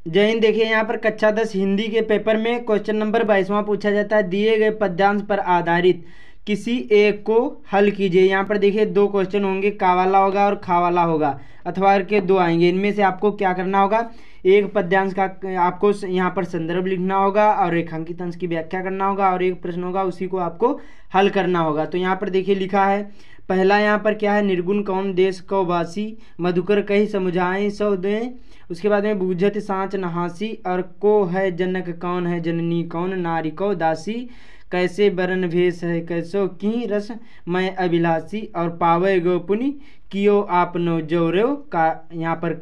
जय हिंद। देखिए यहाँ पर कक्षा 10 हिंदी के पेपर में क्वेश्चन नंबर 22वां पूछा जाता है। दिए गए पद्यांश पर आधारित किसी एक को हल कीजिए। यहाँ पर देखिए दो क्वेश्चन होंगे, का वाला होगा और खा वाला होगा, अथवा के दो आएंगे। इनमें से आपको क्या करना होगा, एक पद्यांश का आपको यहाँ पर संदर्भ लिखना होगा और रेखांकित अंश की व्याख्या करना होगा, और एक प्रश्न होगा उसी को आपको हल करना होगा। तो यहाँ पर देखिए लिखा है, पहला यहाँ पर क्या है, निर्गुण कौन देश को वासी, मधुकर कही समझाएं सौ दें। उसके बाद में बूझत सांच नहासी, और को है जनक कौन है जननी कौन, नारी को दासी, कैसे बरन भेष है कैसो की रस मैं अभिलाषी, और पावे गो पुनि कियो आपनो जोरो का, यहाँ पर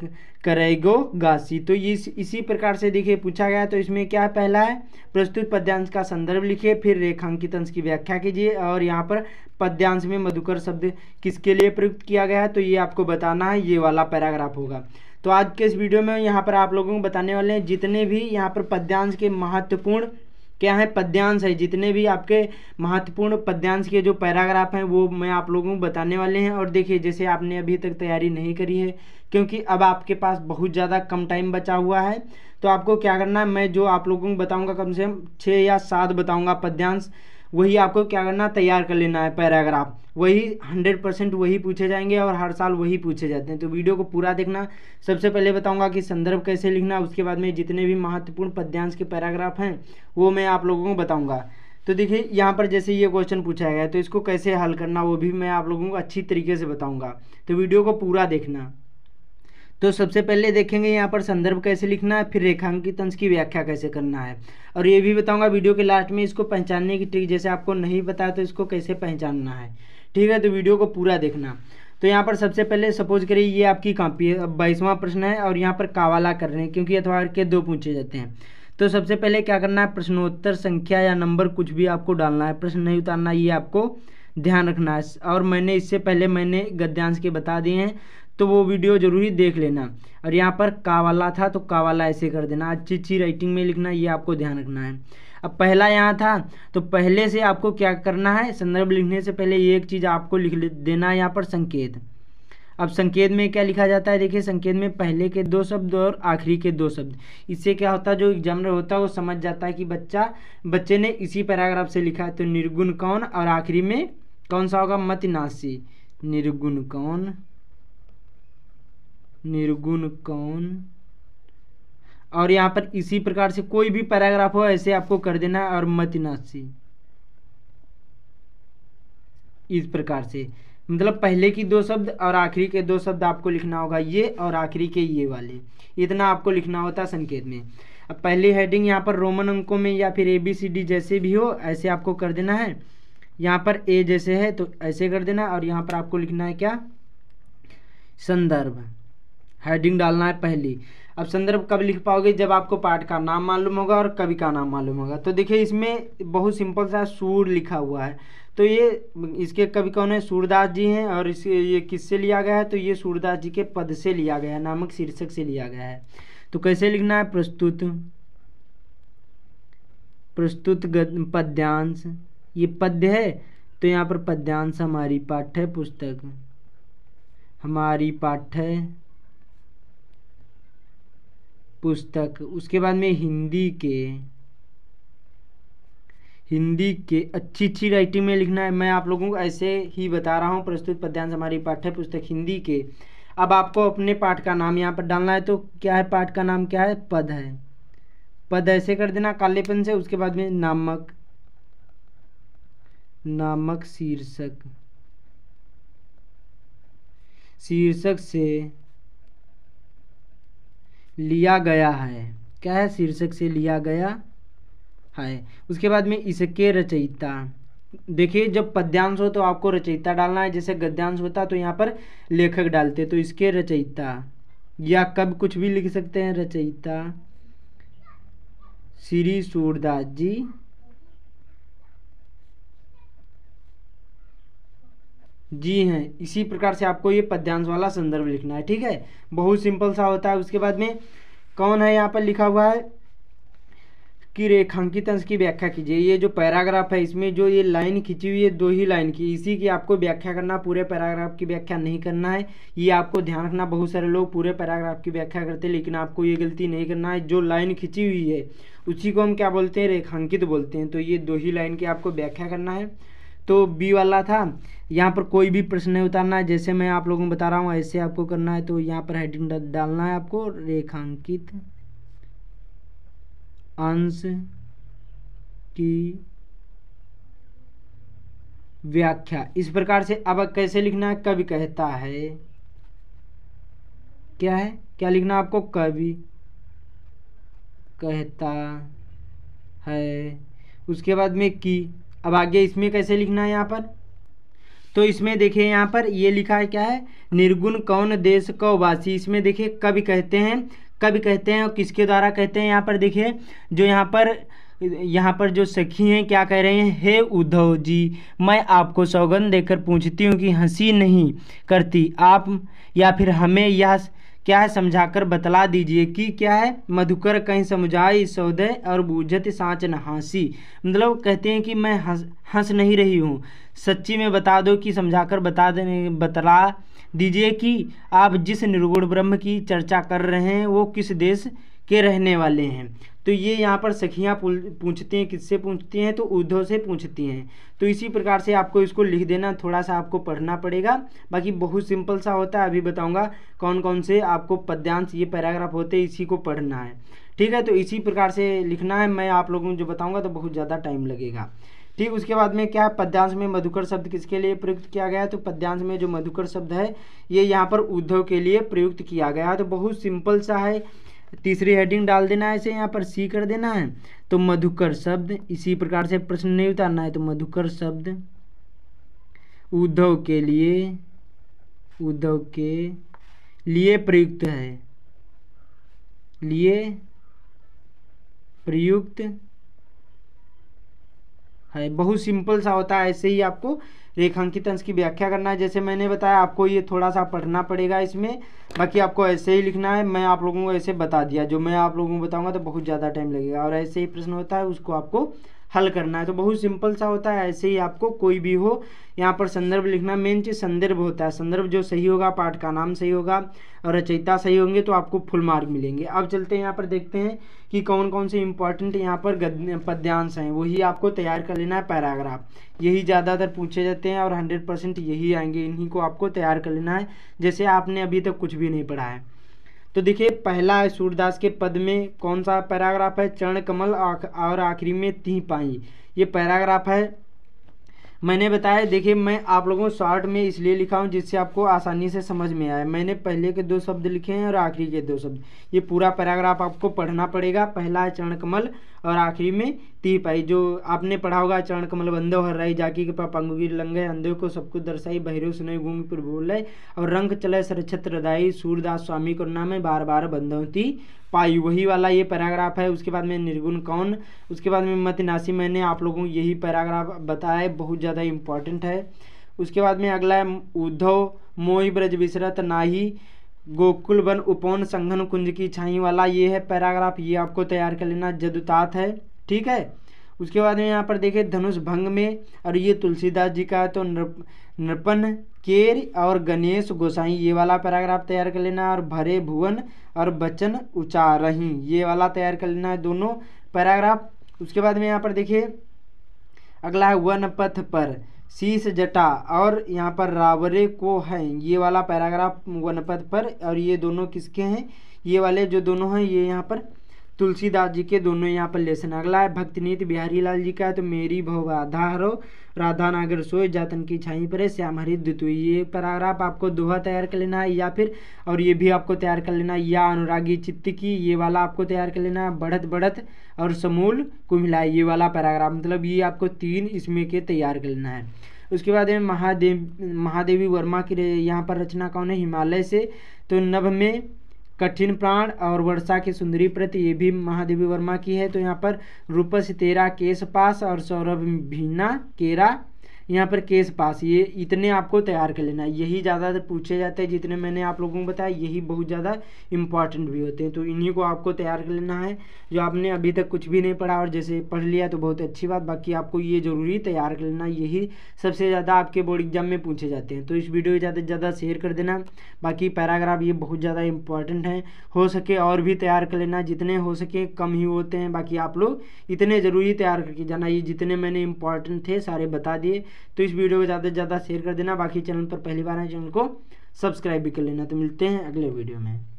करेगो गासी। तो ये इसी प्रकार से देखिए पूछा गया। तो इसमें क्या है, पहला है प्रस्तुत पद्यांश का संदर्भ लिखिए, फिर रेखांकित अंश की व्याख्या कीजिए, और यहाँ पर पद्यांश में मधुकर शब्द किसके लिए प्रयुक्त किया गया है तो ये आपको बताना है, ये वाला पैराग्राफ होगा। तो आज के इस वीडियो में यहाँ पर आप लोगों को बताने वाले हैं जितने भी यहाँ पर पद्यांश के महत्वपूर्ण क्या है, पद्यांश है, जितने भी आपके महत्वपूर्ण पद्यांश के जो पैराग्राफ हैं वो मैं आप लोगों को बताने वाले हैं। और देखिए जैसे आपने अभी तक तैयारी नहीं करी है, क्योंकि अब आपके पास बहुत ज़्यादा कम टाइम बचा हुआ है, तो आपको क्या करना है, मैं जो आप लोगों को बताऊँगा कम से कम 6 या 7 बताऊँगा पद्यांश, वही आपको क्या करना, तैयार कर लेना है पैराग्राफ। वही 100% वही पूछे जाएंगे और हर साल वही पूछे जाते हैं। तो वीडियो को पूरा देखना। सबसे पहले बताऊंगा कि संदर्भ कैसे लिखना, उसके बाद में जितने भी महत्वपूर्ण पद्यांश के पैराग्राफ हैं वो मैं आप लोगों को बताऊंगा। तो देखिए यहाँ पर जैसे ये क्वेश्चन पूछा गया है, तो इसको कैसे हल करना वो भी मैं आप लोगों को अच्छी तरीके से बताऊँगा। तो वीडियो को पूरा देखना। तो सबसे पहले देखेंगे यहाँ पर संदर्भ कैसे लिखना है, फिर रेखांकित अंश की व्याख्या कैसे करना है, और ये भी बताऊंगा वीडियो के लास्ट में इसको पहचानने की ट्रिक, जैसे आपको नहीं पता तो इसको कैसे पहचानना है। ठीक है, तो वीडियो को पूरा देखना। तो यहाँ पर सबसे पहले सपोज करिए ये आपकी कॉपी है, अब 22वां प्रश्न है और यहाँ पर कावाला कर रहे हैं क्योंकि अथवा के 2 पूछे जाते हैं। तो सबसे पहले क्या करना है, प्रश्नोत्तर संख्या या नंबर कुछ भी आपको डालना है, प्रश्न नहीं उतारना, ये आपको ध्यान रखना है। और मैंने इससे पहले गद्यांश के बता दिए हैं, तो वो वीडियो जरूरी देख लेना। और यहाँ पर का वाला था तो का वाला ऐसे कर देना, अच्छी अच्छी राइटिंग में लिखना, ये आपको ध्यान रखना है। अब पहला यहाँ था तो पहले से आपको क्या करना है, संदर्भ लिखने से पहले ये एक चीज़ आपको लिख देना है, यहाँ पर संकेत। अब संकेत में क्या लिखा जाता है, देखिए संकेत में पहले के 2 शब्द और आखिरी के 2 शब्द। इससे क्या होता है, जो एग्जामिनर होता है वो समझ जाता है कि बच्चे ने इसी पैराग्राफ से लिखा है। तो निर्गुण कौन, और आखिरी में कौन सा होगा, मत नासी, निर्गुण कौन, निर्गुण कौन। और यहाँ पर इसी प्रकार से कोई भी पैराग्राफ हो ऐसे आपको कर देना है, और मतिनासी, इस प्रकार से, मतलब पहले की 2 शब्द और आखिरी के 2 शब्द आपको लिखना होगा, ये और आखिरी के ये वाले, इतना आपको लिखना होता है संकेत में। अब पहली हेडिंग यहाँ पर रोमन अंकों में या फिर ABCD जैसे भी हो ऐसे आपको कर देना है। यहाँ पर ए जैसे है तो ऐसे कर देना, और यहाँ पर आपको लिखना है क्या, संदर्भ, हेडिंग डालना है पहली। अब संदर्भ कब लिख पाओगे, जब आपको पाठ का नाम मालूम होगा और कवि का नाम मालूम होगा। तो देखिए इसमें बहुत सिंपल सा सूर लिखा हुआ है, तो ये इसके कवि कौन है, सूरदास जी हैं, और इसे ये किससे लिया गया है, तो ये सूरदास जी के पद से लिया गया है, नामक शीर्षक से लिया गया है। तो कैसे लिखना है, प्रस्तुत पद्यांश, ये पद्य है तो यहाँ पर पद्यांश हमारी पाठ्य पुस्तक, हमारी पाठ्य पुस्तक। उसके बाद में हिंदी के अच्छी अच्छी राइटिंग में लिखना है। मैं आप लोगों को ऐसे ही बता रहा हूँ, प्रस्तुत पद्यांश हमारी पाठ्य पुस्तक हिंदी के। अब आपको अपने पाठ का नाम यहाँ पर डालना है, तो क्या है, पाठ का नाम क्या है, पद है, पद ऐसे कर देना काले पेन से। उसके बाद में नामक शीर्षक से लिया गया है, क्या है, शीर्षक से लिया गया है। उसके बाद में इसके रचयिता, देखिए जब पद्यांश हो तो आपको रचयिता डालना है, जैसे गद्यांश होता तो यहाँ पर लेखक डालते, तो इसके रचयिता, या कब कुछ भी लिख सकते हैं, रचयिता श्री सूरदास जी हैं। इसी प्रकार से आपको ये पद्यांश वाला संदर्भ लिखना है। ठीक है, बहुत सिंपल सा होता है। उसके बाद में कौन है, यहाँ पर लिखा हुआ है कि रेखांकित अंश की व्याख्या कीजिए। ये जो पैराग्राफ है इसमें जो ये लाइन खींची हुई है 2 ही लाइन की, इसी की आपको व्याख्या करना, पूरे पैराग्राफ की व्याख्या नहीं करना है। ये आपको ध्यान रखना, बहुत सारे लोग पूरे पैराग्राफ की व्याख्या करते हैं, लेकिन आपको ये गलती नहीं करना है। जो लाइन खींची हुई है उसी को हम क्या बोलते हैं, रेखांकित बोलते हैं। तो ये 2 ही लाइन की आपको व्याख्या करना है। तो बी वाला था, यहाँ पर कोई भी प्रश्न नहीं उतारना है, जैसे मैं आप लोगों को बता रहा हूँ ऐसे आपको करना है। तो यहाँ पर हेडिंग डालना है आपको, रेखांकित अंश की व्याख्या। इस प्रकार से अब कैसे लिखना है, कवि कहता है, क्या है, क्या लिखना है आपको, कवि कहता है। उसके बाद में की, अब आगे इसमें कैसे लिखना है यहाँ पर, तो इसमें देखिए यहाँ पर ये लिखा है, क्या है, निर्गुण कौन देश को वासी। इसमें देखिए कवि कहते हैं, कवि कहते हैं और किसके द्वारा कहते हैं। यहाँ पर देखिए जो यहाँ पर जो सखी हैं क्या कह रहे हैं, हे उद्धव जी, मैं आपको सौगंध देकर पूछती हूँ कि हंसी नहीं करती आप, या फिर हमें यह क्या है समझाकर बतला दीजिए कि क्या है, मधुकर कहीं समुझाई सौदय और बूझत साँच न हंसी। मतलब कहते हैं कि मैं हंस नहीं रही हूँ, सच्ची में बता दो कि समझाकर बतला दीजिए कि आप जिस निर्गुण ब्रह्म की चर्चा कर रहे हैं वो किस देश के रहने वाले हैं। तो ये यहाँ पर सखियाँ पूछती हैं, किससे पूछती हैं, तो उद्धव से पूछती हैं। तो इसी प्रकार से आपको इसको लिख देना, थोड़ा सा आपको पढ़ना पड़ेगा, बाकी बहुत सिंपल सा होता है। अभी बताऊंगा कौन कौन से आपको पद्यांश ये पैराग्राफ होते हैं, इसी को पढ़ना है, ठीक है। तो इसी प्रकार से लिखना है, मैं आप लोगों को जो बताऊँगा तो बहुत ज़्यादा टाइम लगेगा, ठीक। उसके बाद में क्या है, पद्यांश में मधुकर शब्द किसके लिए प्रयुक्त किया गया है, तो पद्यांश में जो मधुकर शब्द है ये यहाँ पर उद्धव के लिए प्रयुक्त किया गया है। तो बहुत सिंपल सा है, तीसरी हेडिंग डाल देना है, इसे यहाँ पर सी कर देना है। तो मधुकर शब्द, इसी प्रकार से प्रश्न नहीं उतारना है, तो मधुकर शब्द उद्धव के लिए प्रयुक्त है, लिए प्रयुक्त है। बहुत सिंपल सा होता है, ऐसे ही आपको रेखांकित अंश की व्याख्या करना है। जैसे मैंने बताया आपको ये थोड़ा सा पढ़ना पड़ेगा इसमें, बाकी आपको ऐसे ही लिखना है। मैं आप लोगों को ऐसे बता दिया, जो मैं आप लोगों को बताऊंगा तो बहुत ज़्यादा टाइम लगेगा, और ऐसे ही प्रश्न होता है उसको आपको हल करना है। तो बहुत सिंपल सा होता है, ऐसे ही आपको कोई भी हो यहाँ पर संदर्भ लिखना, मेन चीज़ संदर्भ होता है। संदर्भ जो सही होगा, पाठ का नाम सही होगा और रचयिता सही होंगे तो आपको फुल मार्क मिलेंगे। अब चलते हैं यहाँ पर देखते हैं कि कौन कौन से इंपॉर्टेंट यहाँ पर पद्यांश हैं, वही आपको तैयार कर लेना है। पैराग्राफ यही ज़्यादातर पूछे जाते हैं और 100% यही आएंगे, इन्हीं को आपको तैयार कर लेना है, जैसे आपने अभी तक कुछ भी नहीं पढ़ा है। तो देखिए पहला है सूरदास के पद में कौन सा पैराग्राफ है, चरण कमल और आखिरी में ती पाई, ये पैराग्राफ है। मैंने बताया, देखिए मैं आप लोगों को शॉर्ट में इसलिए लिखा हूँ जिससे आपको आसानी से समझ में आए। मैंने पहले के 2 शब्द लिखे हैं और आखिरी के 2 शब्द, ये पूरा पैराग्राफ आपको पढ़ना पड़ेगा। पहला है चरण कमल और आखिरी में ती पाई, जो आपने पढ़ा होगा, चरण कमल बंदो हर राई जाकी के पंगुगी लंगे, अंधे को सब कुछ दर्शाई, बहिरो सुनई भूमि पर बोले, और रंग चले सरछत्र हृदय, सूरदास स्वामी को नाम है, बार बार बंदोती पाई, वही वाला ये पैराग्राफ है। उसके बाद में निर्गुण कौन, उसके बाद में मत नासी, मैंने आप लोगों को यही पैराग्राफ बताया है, बहुत ज़्यादा इंपॉर्टेंट है। उसके बाद में अगला है उद्धव मोहि ब्रज विसरत नाही, गोकुल वन उपवन संघन कुंज की छाई वाला, ये है पैराग्राफ, ये आपको तैयार कर लेना, जदुतात है, ठीक है। उसके बाद में यहाँ पर देखिए धनुष भंग में, और ये तुलसीदास जी का है, तो नृपन केर और गणेश गोसाई, ये वाला पैराग्राफ तैयार कर लेना, और भरे भुवन और बचन उचारही, ये वाला तैयार कर लेना है, दोनों पैराग्राफ। उसके बाद में यहाँ पर देखिए अगला है वन पथ पर शीश जटा, और यहाँ पर रावरे को है, ये वाला पैराग्राफ वन पथ पर, और ये दोनों किसके हैं, ये वाले जो दोनों हैं ये यहाँ पर तुलसीदास जी के दोनों यहाँ पर लेसन। अगला है भक्तिनीति बिहारी लाल जी का है, तो मेरी भव राधा हरो राधा नागर सोए जातन की छाई पर श्याम हरि दुतुई, ये पैराग्राफ आपको दोहा तैयार कर लेना है, या फिर और ये भी आपको तैयार कर लेना है, या अनुरागी चित्त की, ये वाला आपको तैयार कर लेना है, बढ़त बढ़त और समूल कुमिलाई, ये वाला पैराग्राफ, मतलब ये आपको 3 इसमें के तैयार कर लेना है। उसके बाद में महादेवी वर्मा की यहाँ पर रचना कौन है, हिमालय से, तो नभ में कठिन प्राण और वर्षा की सुंदरी प्रति, ये भी महादेवी वर्मा की है। तो यहाँ पर रूपस तेरा केश पास और सौरभ भीना केरा, यहाँ पर केस पास, ये इतने आपको तैयार कर लेना है। यही ज़्यादा पूछे जाते हैं, जितने मैंने आप लोगों को बताया यही बहुत ज़्यादा इंपॉर्टेंट भी होते हैं, तो इन्हीं को आपको तैयार कर लेना है। जो आपने अभी तक कुछ भी नहीं पढ़ा और जैसे पढ़ लिया तो बहुत अच्छी बात, बाकी आपको ये ज़रूरी तैयार कर लेना, यही सबसे ज़्यादा आपके बोर्ड एग्जाम में पूछे जाते हैं। तो इस वीडियो को ज़्यादा से ज़्यादा शेयर कर देना। बाकी पैराग्राफ ये बहुत ज़्यादा इंपॉर्टेंट है, हो सके और भी तैयार कर लेना, जितने हो सके, कम ही होते हैं। बाकी आप लोग इतने ज़रूरी तैयार करके जाना, ये जितने मैंने इंपॉर्टेंट थे सारे बता दिए। तो इस वीडियो को ज़्यादा से ज़्यादा शेयर कर देना। बाकी चैनल पर पहली बार है, चैनल को सब्सक्राइब भी कर लेना। तो मिलते हैं अगले वीडियो में।